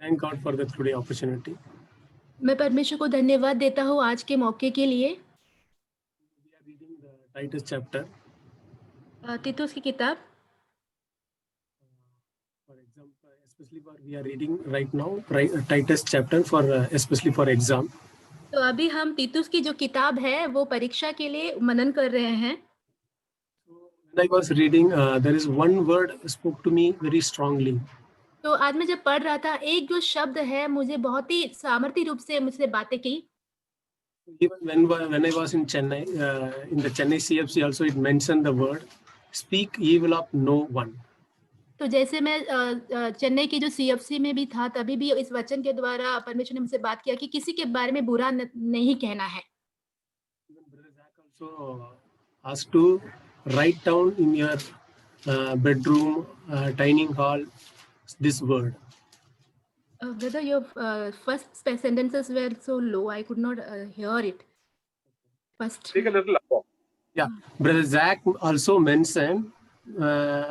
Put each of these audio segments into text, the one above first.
Thank God for the today opportunity. मैं परमेश्वर को धन्यवाद देता हूँ आज के मौके के लिए। We are reading the Titus chapter. तीतुस की किताब For example, especially for we are reading right now Titus chapter for especially for exam. तो अभी हम तीतुस की जो किताब है वो परीक्षा के लिए मनन कर रहे हैं। When I was reading, there is one word spoke to me very strongly. तो आज मैं जब पढ़ रहा था एक जो शब्द है मुझे बहुत ही सामर्थ्य रूप से मुझसे बातें की। Even when I was in Chennai, in the Chennai CFC also it mentioned the word speak evil of no one. तो जैसे मैं चेन्नई की जो सीएफसी में भी था तभी भी इस वचन के द्वारा परमेश्वर ने मुझसे बात किया कि किसी के बारे में बुरा नहीं कहना है। Even Brother Zach also asked to write down in your bedroom, dining hall, this word. Brother, your first sentences were so low, I could not hear it. First. Speak a little louder. Yeah, Brother Zach also mentioned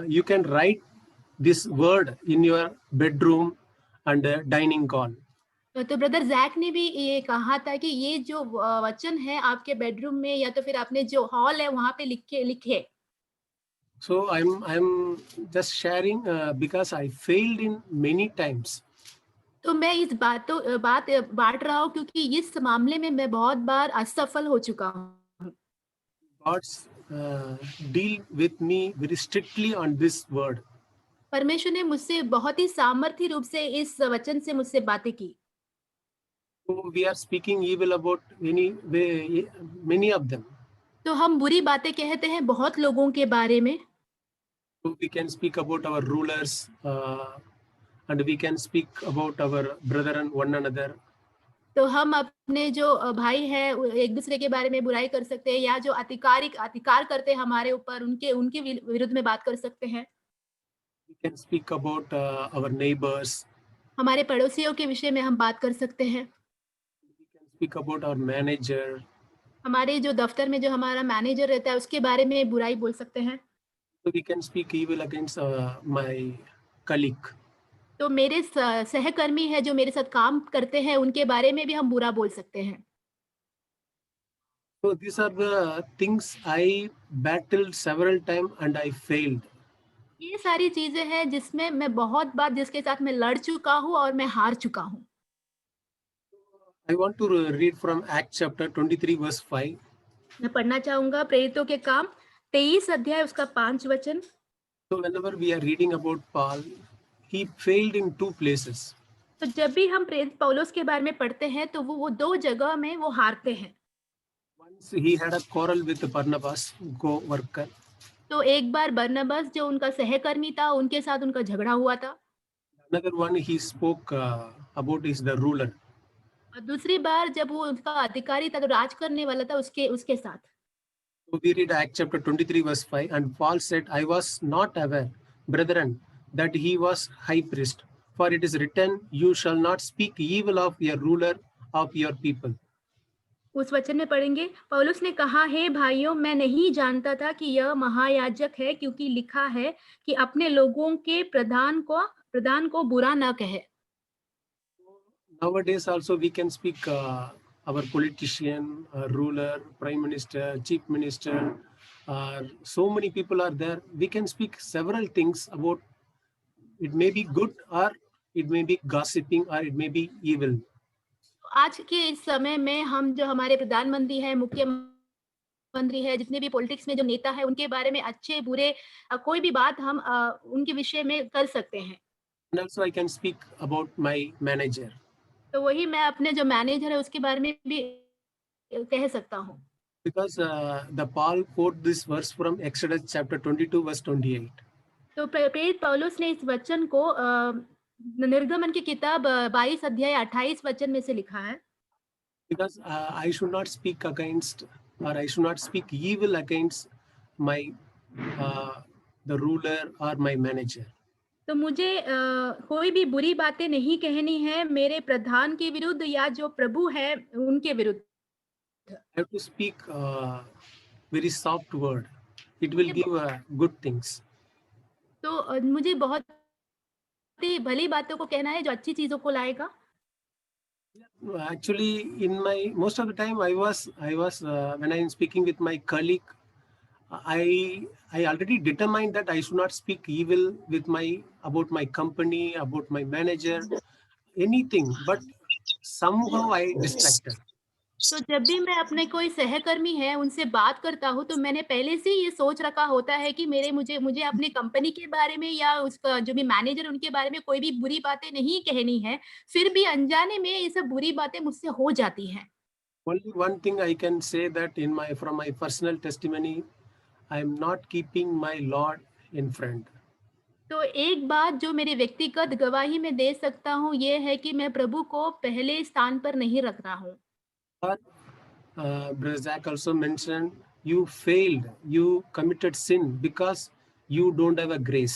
you can write this word in your bedroom and dining hall. तो brother Jack ने भी ये कहा था कि ये जो वचन है आपके बेडरूम में या तो फिर आपने जो हॉल है वहां पे लिखे। So I'm just sharing because I failed in many times. तो मैं इस बात बांट रहा हूँ क्योंकि इस मामले में मैं बहुत बार असफल हो चुका हूँ। God's deal with me very strictly on this word. परमेश्वर ने मुझसे बहुत ही सामर्थ्य रूप से इस वचन से मुझसे बातें की। So we are speaking evil about many of them. तो हम बुरी बातें कहते हैं बहुत लोगों के बारे में। So we can speak about our rulers and we can speak about our brother and one another. तो हम अपने जो भाई हैं एक दूसरे के बारे में बुराई कर सकते हैं या जो अधिकार करते हैं हमारे ऊपर उनके विरुद्ध में बात कर सकते हैं। We can speak about our neighbors. हमारे पड़ोसियों के विषय में हम बात कर सकते हैं। We can speak about our manager. हमारे जो दफ्तर में जो हमारा मैनेजर रहता है उसके बारे में बुराई बोल सकते हैं। So we can speak evil against my colleague. तो मेरे सहकर्मी है जो मेरे साथ काम करते हैं उनके बारे में भी हम बुरा बोल सकते हैं। So these are the things I battled several times and I failed. ये सारी चीजें हैं जिसमें मैं बहुत बार जिसके साथ मैं लड़ चुका हूँ और मैं हार चुका हूँ। I want to read from Acts chapter 23 verse 5. मैं पढ़ना चाहूंगा प्रेरितों के काम 23 अध्याय उसका 5 वचन। So whenever we are reading about Paul, he failed in two places. तो जब भी हम प्रेरित पौलुस के बारे में पढ़ते हैं तो वो दो जगह में वो हारते हैं। Once he had a quarrel with Barnabas, co-worker. तो एक बार बरनबास जो उनका सहकर्मी था उनके साथ उनका झगड़ा हुआ था। Another one he spoke about is the ruler. और दूसरी बार जब वो उसका अधिकारी था तो राज करने वाला था उसके साथ। So we read Acts chapter 23 verse 5 and Paul said, I was not aware, brethren, that he was high priest. For it is written, you shall not speak evil of your ruler of your people. उस वचन में पढ़ेंगे पौलुस ने कहा हे भाइयों मैं नहीं जानता था कि यह महायाजक है क्योंकि लिखा है कि अपने लोगों के प्रधान को बुरा न कहे। Nowadays also we can speak our politician, ruler, prime minister, chief minister, so many people are there. We can speak several things about it may be good or it may be gossiping or it may be evil. आज के इस समय में हम जो हमारे प्रधानमंत्री है मुख्यमंत्री है जितने भी पॉलिटिक्स में जो नेता है उनके बारे में अच्छे बुरे कोई भी बात हम उनके विषय में कर सकते हैं। And also I can speak about my manager. तो वही मैं अपने जो मैनेजर है उसके बारे में भी कह सकता हूँ। Because the Paul quote this verse from Exodus chapter 22 verse 28. तो प्रेरित पौलुस ने इस वचन को निर्गमन की किताब 22 अध्याय 28 वचन में से लिखा है। Because I should not speak against or I should not speak evil against my the ruler or my manager. तो मुझे कोई भी बुरी बातें नहीं कहनी है मेरे प्रधान के विरुद्ध या जो प्रभु है उनके विरुद्ध। I have to speak very soft word. It will give good things. तो मुझे बहुत ही भली बातों को कहना है जो अच्छी चीजों को लाएगा? Actually, in my most of the time, I was when I am speaking with my colleague, I already determined that I should not speak evil with my about my company, about my manager, anything. But somehow I distracted. तो जब भी मैं अपने कोई सहकर्मी है उनसे बात करता हूँ तो मैंने पहले से ही ये सोच रखा होता है कि मेरे मुझे मुझे अपनी कंपनी के बारे में या उसका जो भी मैनेजर उनके बारे में कोई भी बुरी बातें नहीं कहनी है। फिर भी अनजाने में ये सब बुरी बातें मुझसे हो जाती हैं। Only one thing I can say that in my from my personal testimony, I am not keeping my Lord in front. तो एक बात जो मेरी व्यक्तिगत गवाही में दे सकता हूँ ये है कि मैं प्रभु को पहले स्थान पर नहीं रख रहा हूँ। But Brother Zach also mentioned you failed, you committed sin because you don't have a grace.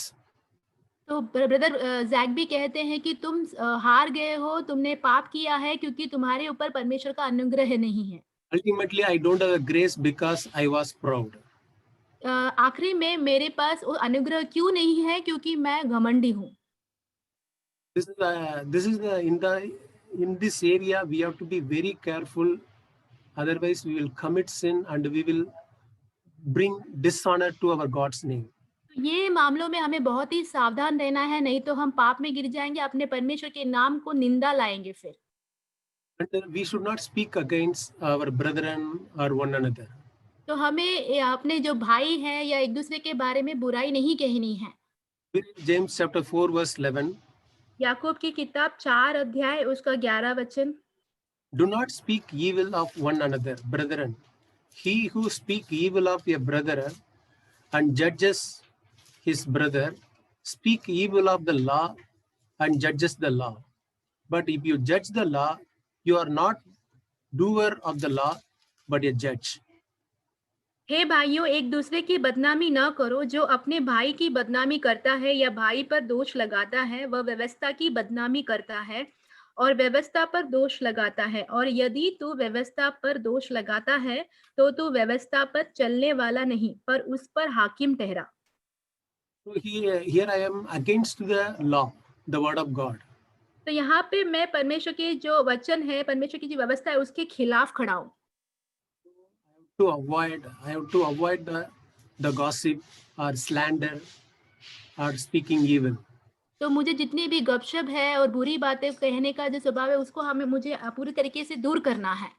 तो ब्रदर जैक भी कहते हैं कि तुम हार गए हो, तुमने पाप किया है क्योंकि तुम्हारे ऊपर परमेश्वर का अनुग्रह नहीं है। Ultimately, I don't have a grace because I was proud. आखिरी में मेरे पास वो अनुग्रह क्यों नहीं है? क्योंकि मैं घमंडी हूँ। In this area we have to be very careful. Otherwise, we will commit sin and we will bring dishonor to our God's name. ये मामलों में हमें बहुत ही सावधान रहना है, नहीं तो हम पाप में गिर जाएँगे, अपने परमेश्वर के नाम को निंदा लाएँगे फिर। And we should not speak against our brethren or one another. तो हमें अपने जो भाई हैं या एक-दूसरे के बारे में बुराई नहीं कहनी है। James chapter 4 verse 11. याकूब की किताब 4 अध्याय उसका 11 वचन। Do not speak evil of one another, brethren. He who speak evil of a brother and judges his brother, speak evil of the law and judges the law. But if you judge the law, you are not doer of the law, but a judge. हे भाइयों, एक दूसरे की बदनामी न करो। जो अपने भाई की बदनामी करता है या भाई पर दोष लगाता है, वह व्यवस्था की बदनामी करता है और व्यवस्था पर दोष लगाता है। और यदि तू व्यवस्था पर दोष लगाता है, तो तू व्यवस्था पर चलने वाला नहीं, पर उस पर हाकिम ठहरा। So here I am against the law, the word of God. तो यहाँ पे मैं परमेश्वर के जो वचन है, परमेश्वर की जो व्यवस्था है, उसके खिलाफ खड़ा हूँ। I have to avoid the gossip or slander or speaking evil. तो मुझे जितनी भी गपशप है और बुरी बातें कहने का जो स्वभाव है, उसको हमें मुझे पूरी तरीके से दूर करना है।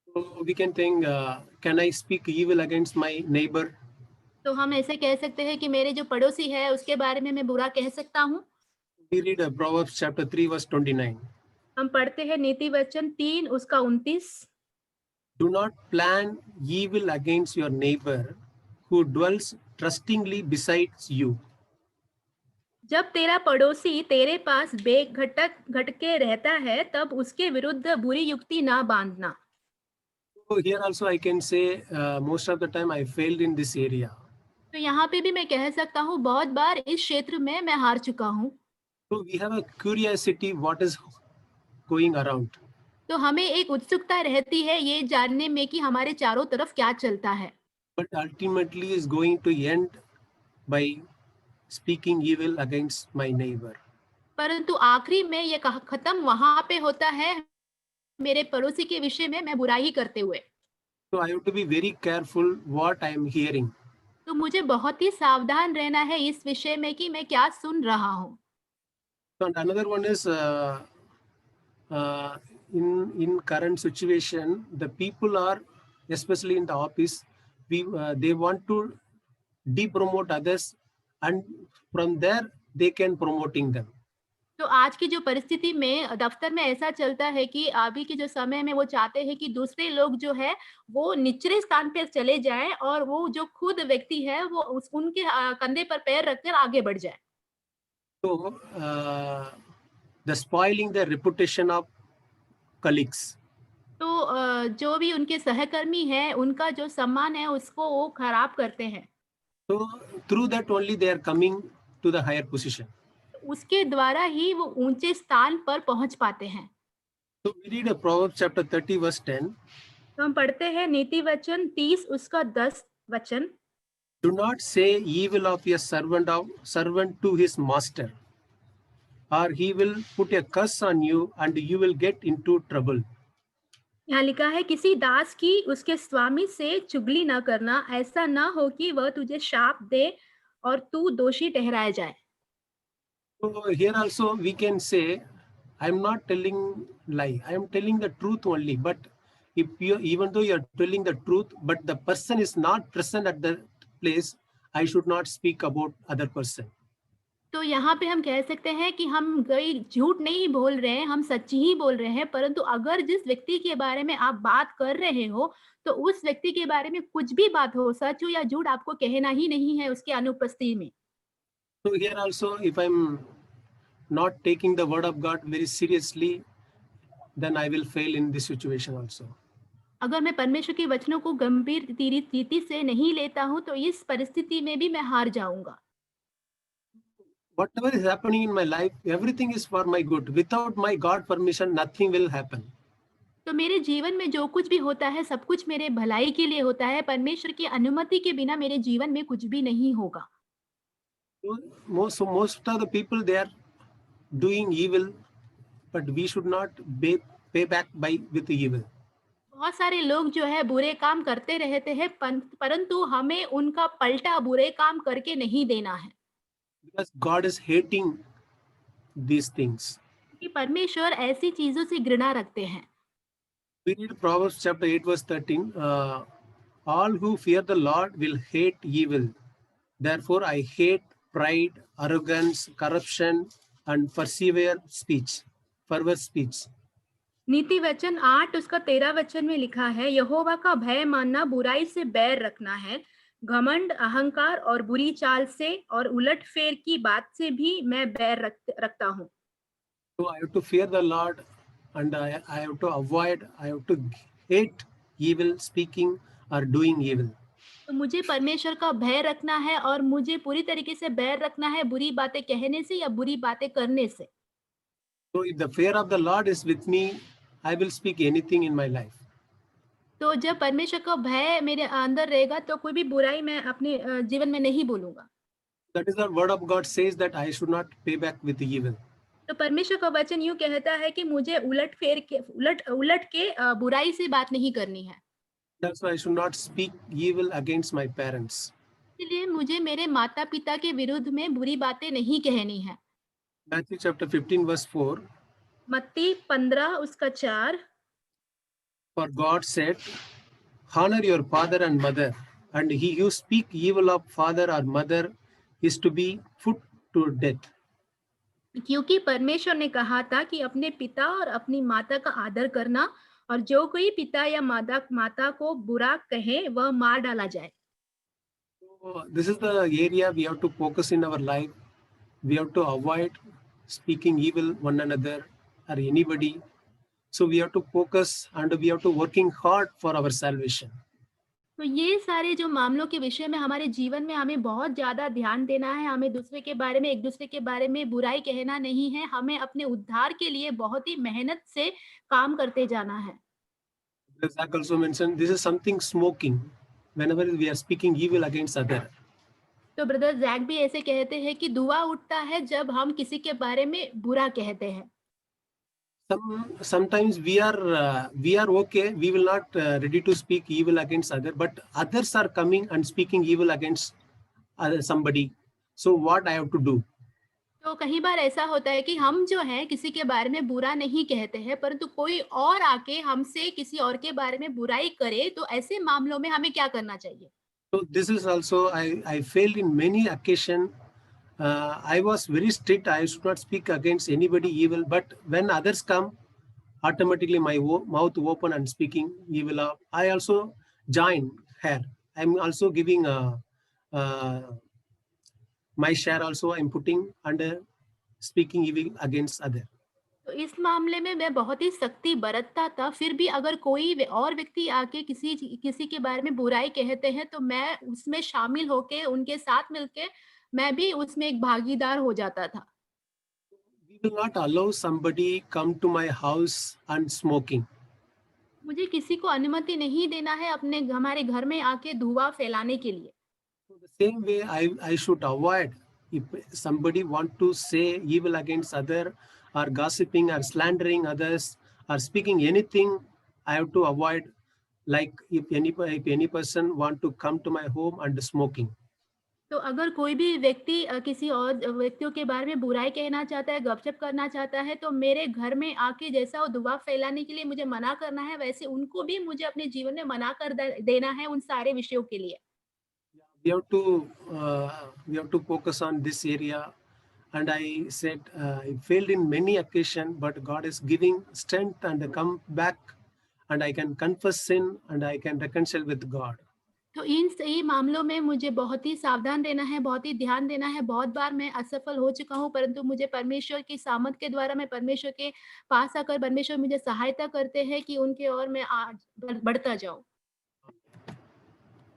So we can think, can I speak evil against my neighbor? तो हम ऐसे कह सकते हैं कि मेरे जो पड़ोसी है, उसके बारे में मैं बुरा कह सकता हूँ। We read Proverbs chapter 3 verse 29. हम पढ़ते हैं नीति वचन 3 उसका 29। Do not plan evil against your neighbor who dwells trustingly besides you. जब तेरा पड़ोसी तेरे पास घटके रहता है, तब उसके विरुद्ध बुरी युक्ति ना बांधना। So here also I can say most of the time I failed in this area. तो यहाँ पे भी मैं कह सकता हूँ बहुत बार इस क्षेत्र में मैं हार चुका हूँ। So we have a curiosity what is going around. तो हमें एक उत्सुकता रहती है ये जानने में कि हमारे चारों तरफ क्या चलता है। But ultimately is going to end by speaking evil against my neighbor. परंतु आखिरी में ये खत्म वहां पे होता है मेरे पड़ोसी के विषय में मैं बुराई करते हुए। So I have to be very careful what I am hearing. तो मुझे बहुत ही सावधान रहना है इस विषय में कि मैं क्या सुन रहा हूँ। So another one is in current situation, the people are, especially in the office, they want to de-promote others, and from there they can promoting them. तो आज की जो परिस्थिति में दफ्तर में ऐसा चलता है कि अभी के जो समय में वो चाहते हैं कि दूसरे लोग जो है वो निचले स्थान पर चले जाएं और वो जो खुद व्यक्ति है वो उनके कंधे पर पैर रखकर आगे बढ़ जाए। So the spoiling the reputation of colleagues. तो जो भी उनके सहकर्मी हैं उनका जो सम्मान है उसको वो खराब करते हैं। So through that only they are coming to the higher position. उसके द्वारा ही वो ऊंचे स्थान पर पहुंच पाते हैं। So we read a Proverbs chapter 30 verse 10. तो हम पढ़ते हैं नीति वचन 30 उसका 10 वचन। Do not say evil of your servant to his master. or he will put a curse on you and you will get into trouble. यहाँ लिखा है किसी दास की उसके स्वामी से चुगली न करना, ऐसा न हो कि वह तुझे शाप दे और तू दोषी ठहराया जाए। So here also we can say, I am not telling lie, I am telling the truth only. But if you, even though you are telling the truth, but the person is not present at the place, I should not speak about other person. तो यहाँ पे हम कह सकते हैं कि हम कोई झूठ नहीं बोल रहे हैं, हम सच्ची ही बोल रहे हैं, परंतु अगर जिस व्यक्ति के बारे में आप बात कर रहे हो, तो उस व्यक्ति के बारे में कुछ भी बात हो, सच हो या झूठ, आपको कहना ही नहीं है उसके अनुपस्थिति में। So here also, if I'm not taking the word of God very seriously, then I will fail in this situation also. अगर मैं परमेश्वर के वचनों को गंभीर रीति से नहीं लेता हूँ, तो इस परिस्थिति में भी मैं हार जाऊँगा। Whatever is happening in my life, everything is for my good. Without my God permission, nothing will happen. तो मेरे जीवन में जो कुछ भी होता है, सब कुछ मेरे भलाई के लिए होता है। परमेश्वर की अनुमति के बिना मेरे जीवन में कुछ भी नहीं होगा। So most of the people, they are doing evil, but we should not pay back with evil. बहुत सारे लोग जो है बुरे काम करते रहते हैं, परंतु हमें उनका पलटा बुरे काम करके नहीं देना है। Because God is hating these things. कि परमेश्वर ऐसी चीजों से घृणा रखते हैं। We read Proverbs chapter 8 verse 13. All who fear the Lord will hate evil. Therefore I hate pride, arrogance, corruption, and perverse speech. नीति वचन 8 उसका 13 वचन में लिखा है, यहोवा का भय मानना बुराई से बैर रखना है, घमंड, अहंकार और बुरी चाल से और उलटफेर की बात से भी मैं बैर रखता हूँ। So I have to fear the Lord and I have to avoid, I have to hate evil speaking or doing evil. तो मुझे परमेश्वर का भय रखना है और मुझे पूरी तरीके से बैर रखना है बुरी बातें कहने से या बुरी बातें करने से। So if the fear of the Lord is with me, I will speak anything in my life. तो जब परमेश्वर का भय मेरे अंदर रहेगा, तो कोई भी बुराई मैं अपने जीवन में नहीं बोलूंगा। That is the word of God says that I should not pay back with evil. तो परमेश्वर का वचन यूं कहता है कि मुझे उलट के बुराई से बात नहीं करनी है। That's why I should not speak evil against my parents. इसलिए मुझे मेरे माता पिता के विरुद्ध में बुरी बातें नहीं कहनी है। Matthew chapter 15 verse 4. मत्ती 15 उसका 4। For God said, honor your father and mother, and he who speak evil of father or mother is to be put to death. क्योंकि परमेश्वर ने कहा था कि अपने पिता और अपनी माता का आदर करना, और जो कोई पिता या माता को बुरा कहे वह मार डाला जाए। So this is the area we have to focus in our life. We have to avoid speaking evil one another or anybody. So we have to focus and we have to working hard for our salvation. तो ये सारे जो मामलों के विषय में हमारे जीवन में हमें बहुत ज्यादा ध्यान देना है। हमें दूसरे के बारे में, एक दूसरे के बारे में बुराई कहना नहीं है। हमें अपने उद्धार के लिए बहुत ही मेहनत से काम करते जाना है। Zach also mentioned this is something smoking whenever we are speaking evil against other. तो ब्रदर जैक भी ऐसे कहते हैं कि धुआं उठता है जब हम किसी के बारे में बुरा कहते हैं। Sometimes we are okay, we will not ready to speak evil against other, but others are coming and speaking evil against somebody. So what I have to do? तो कई बार ऐसा होता है कि हम जो है किसी के बारे में बुरा नहीं कहते हैं, परंतु कोई और आके हमसे किसी और के बारे में बुराई करे, तो ऐसे मामलों में हमें क्या करना चाहिए? So this is also I failed in many occasions. I was very strict. I should not speak against anybody evil. But when others come, automatically my mouth open and speaking evil. I also join here. I'm also giving my share. Also I'm putting under speaking evil against other. तो इस मामले में मैं बहुत ही सख्ती बरतता था। फिर भी अगर कोई और व्यक्ति आके किसी के बारे में बुराई कहते हैं, तो मैं उसमें शामिल होके उनके साथ मिलके मैं भी उसमें एक भागीदार हो जाता था। We will not allow somebody come to my house and smoking. मुझे किसी को अनुमति नहीं देना है हमारे घर में आके धुआं फैलाने के लिए। So the same way I should avoid if somebody want to say evil against other, or gossiping or slandering others, or speaking anything, I have to avoid. Like if any person want to come to my home and smoking, तो अगर कोई भी व्यक्ति किसी और व्यक्तियों के बारे में बुराई कहना चाहता है, गपशप करना चाहता है, तो मेरे घर में आके जैसा वो दुआ फैलाने के लिए मुझे मना करना है, वैसे उनको भी मुझे अपने जीवन में मना कर देना है उन सारे विषयों के लिए। we have to focus on this area. And I said, I failed in many occasions, but God is giving strength and come back, and I can confess sin and I can reconcile with God. तो इन सही मामलों में मुझे बहुत ही सावधान रहना है, बहुत ही ध्यान देना है। बहुत बार मैं असफल हो चुका हूँ, परंतु मुझे परमेश्वर की सामर्थ के द्वारा मैं परमेश्वर के पास आकर परमेश्वर मुझे सहायता करते हैं कि उनकी ओर मैं आज बढ़ता जाऊँ।